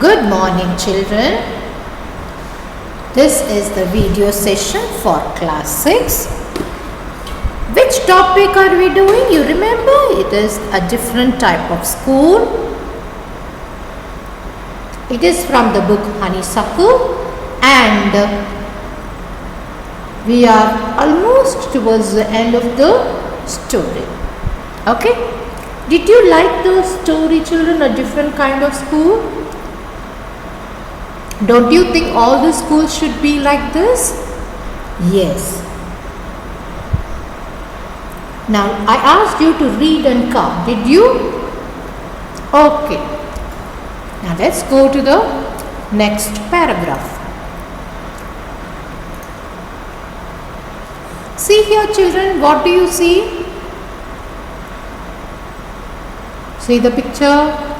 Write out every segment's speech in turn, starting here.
Good morning, children. This is the video session for class 6. Which topic are we doing? You remember, it is a different type of school. It is from the book Honeysuckle, and we are almost towards the end of the story. Okay? Did you like the story, children? A different kind of school? Don't you think all the schools should be like this? Yes. Now, I asked you to read and count. Did you? Okay. Now, let's go to the next paragraph. See here, children, what do you see? See the picture?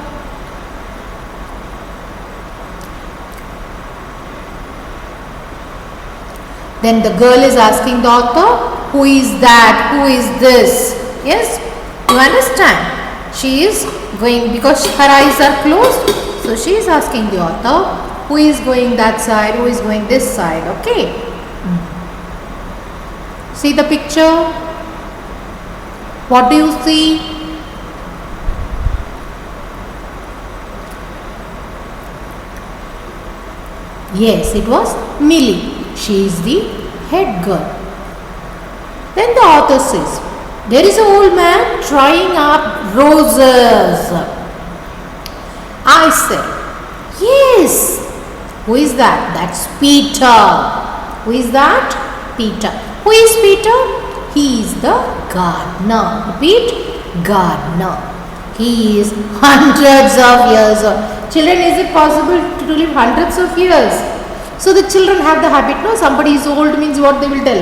Then the girl is asking the author, who is that? Who is this? Yes? You understand? She is going, because her eyes are closed, so she is asking the author, who is going that side? Who is going this side? Okay? See the picture? What do you see? Yes, it was Millie. She is the head girl. Then the author says, there is an old man trying up roses. I said, yes. Who is that? That's Peter. Who is that? Peter. Who is Peter? He is the gardener. Repeat, gardener. He is hundreds of years old. Children, is it possible to live hundreds of years? So the children have the habit, no? Somebody is old means what they will tell?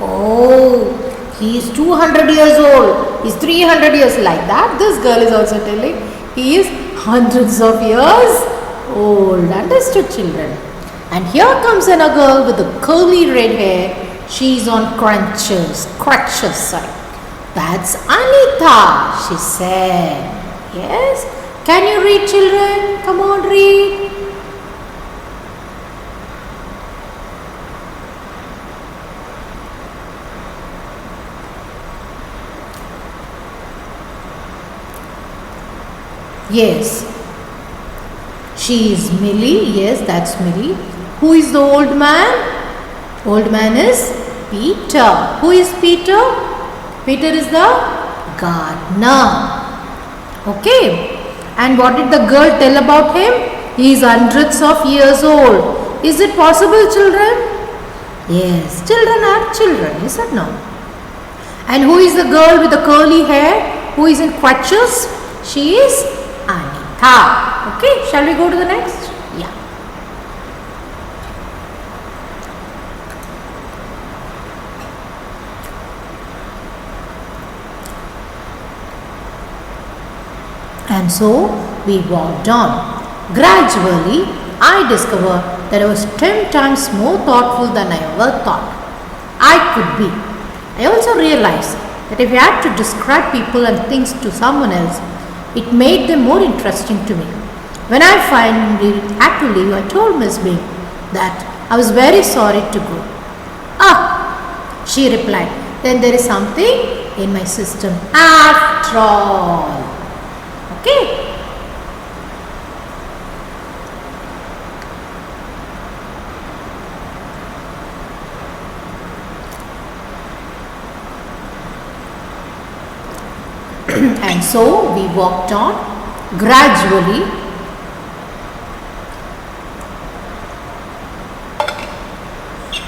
Oh, he is 200 years old. He is 300 years, like that. This girl is also telling he is hundreds of years old. Understood, children? And here comes another girl with the curly red hair. She is on crutches. Sorry. That's Anita, she said. Yes? Can you read, children? Come on, read. Yes. She is Millie. Yes, that's Millie. Who is the old man? Old man is Peter. Who is Peter? Peter is the gardener. Okay. And what did the girl tell about him? He is hundreds of years old. Is it possible, children? Yes. Children are children. Is that no? And who is the girl with the curly hair? Who is in crutches? She is Anita. Okay, shall we go to the next? Yeah. And so we walked on. Gradually, I discovered that I was 10 times more thoughtful than I ever thought I could be. I also realized that if I had to describe people and things to someone else, it made them more interesting to me. When I finally had to leave, I told Miss Beam that I was very sorry to go. Ah, she replied, then there is something in my system after all. Okay. And so we walked on. Gradually,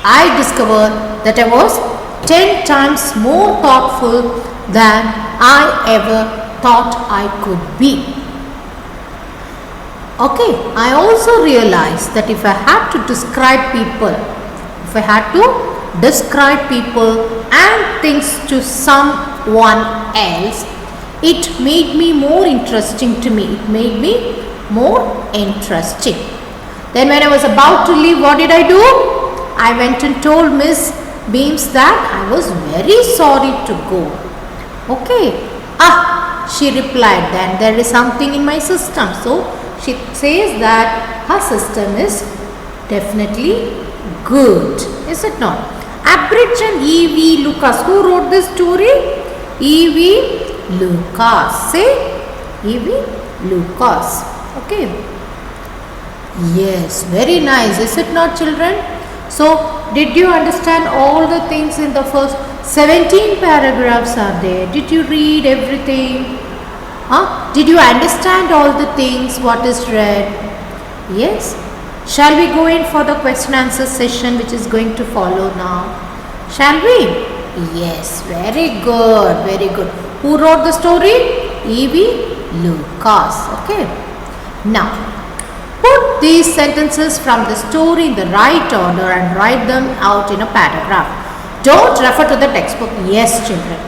I discovered that I was 10 times more thoughtful than I ever thought I could be. Okay, I also realized that if I had to describe people and things to someone else, it made me more interesting to me. It made me more interesting. Then when I was about to leave, what did I do? I went and told Miss Beams that I was very sorry to go. Okay. She replied, then there is something in my system. So she says that her system is definitely good. Is it not? Abridge and E.V. Lucas. Who wrote this story? E.V. Lucas. Say E.V. Lucas. Okay. Yes, very nice. Is it not, children? So, did you understand all the things in the first 17 paragraphs are there? Did you read everything? Did you understand all the things what is read? Yes. Shall we go in for the question answer session which is going to follow now? Shall we? Yes, very good, very good. Who wrote the story? E.V. Lucas. Okay. Now, put these sentences from the story in the right order and write them out in a paragraph. Don't refer to the textbook. Yes, children.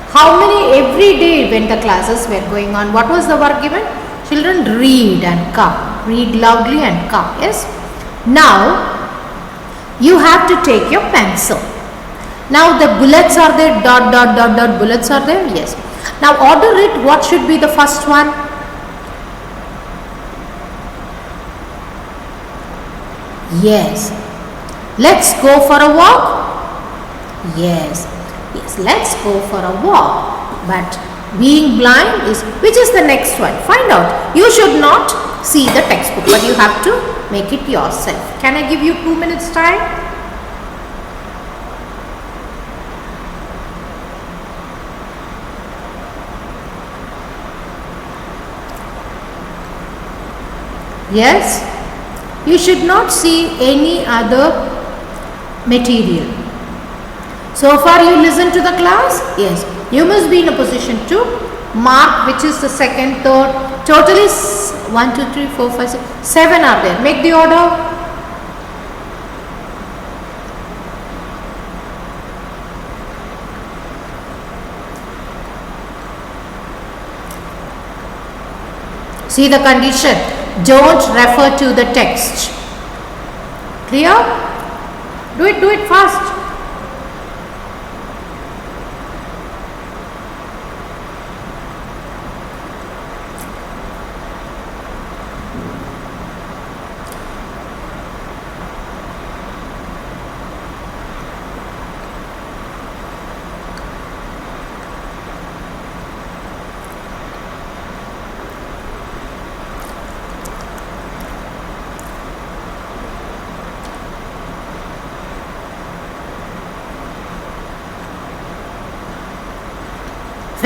How many every day when the classes were going on? What was the work given? Children, read and come. Read loudly and come. Yes. Now, you have to take your pencil. Now, the bullets are there. Dot, dot, dot, dot. Bullets are there. Yes. Now, order it. What should be the first one? Yes. Let's go for a walk. Yes. Yes. Let's go for a walk. But being blind is, which is the next one? Find out. You should not see the textbook, but you have to make it yourself. Can I give you 2 minutes time? Yes. You should not see any other material. So far you listen to the class? Yes. You must be in a position to mark which is the second, third. Totally 1, 2, 3, 4, 5, 6, 7 are there. Make the order. See the condition. Don't refer to the text. Clear? Do it fast.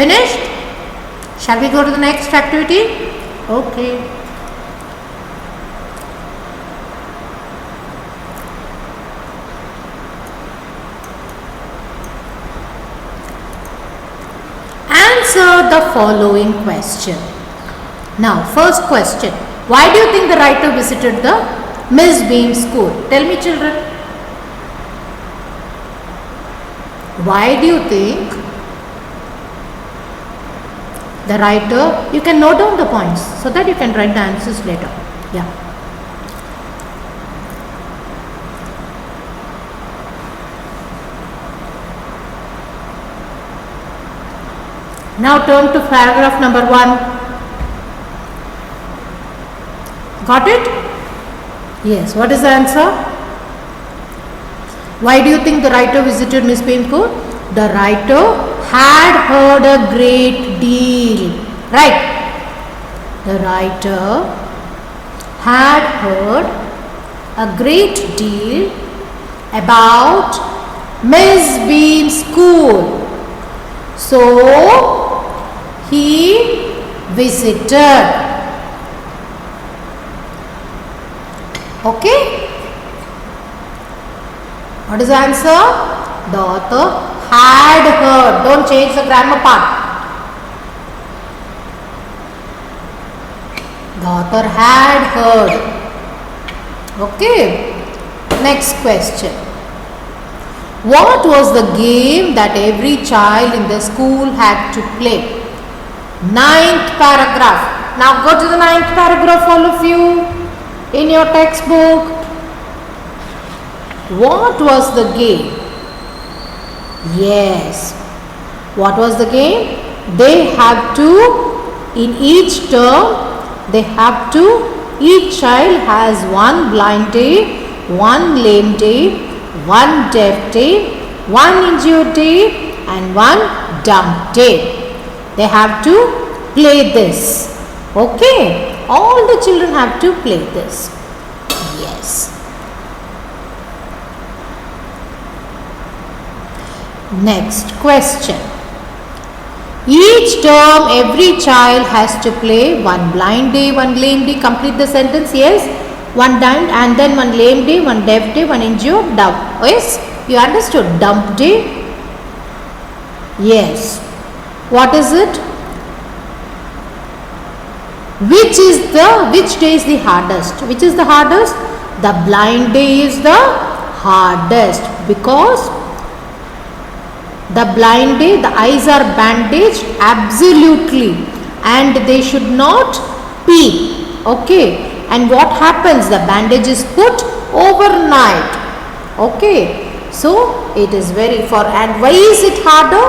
Finished? Shall we go to the next activity? Okay. Answer the following question. Now, first question. Why do you think the writer visited the Miss Beam school? Tell me, children. Why do you think the writer, you can note down the points so that you can write the answers later. Yeah. Now turn to paragraph number 1. Got it? Yes. What is the answer? Why do you think the writer visited Miss Beam school? The writer had heard a great deal. Right. The writer had heard a great deal about Miss Beam school. So, he visited. Okay. What is the answer? The author had heard. Don't change the grammar part. The author had heard. Okay. Next question. What was the game that every child in the school had to play? 9th paragraph. Now go to the 9th paragraph, all of you, in your textbook. What was the game? Yes. What was the game? They had to, in each term, They have to, each child has one blind day, one lame day, one deaf day, one injured day and one dumb day. They have to play this. Okay, all the children have to play this. Yes. Next question. Each term every child has to play one blind day, one lame day. Complete the sentence. Yes. One dumb and then one lame day, one deaf day, one injured, dumb. Yes. You understood? Dumb day. Yes. What is it? Which day is the hardest? Which is the hardest? The blind day is the hardest because the blind day, the eyes are bandaged absolutely and they should not pee. Okay. And what happens? The bandage is put overnight. Okay. So it is very for, and why is it harder?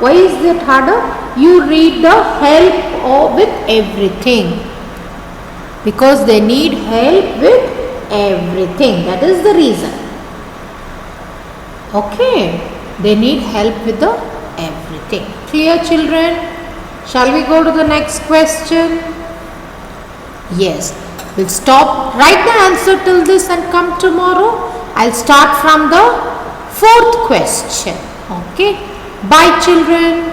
Why is it harder? You read the help with everything. Because they need help with everything. That is the reason. Okay. They need help with the everything. Clear, children? Shall we go to the next question? Yes. We'll stop. Write the answer till this and come tomorrow. I'll start from the fourth question. Okay. Bye, children.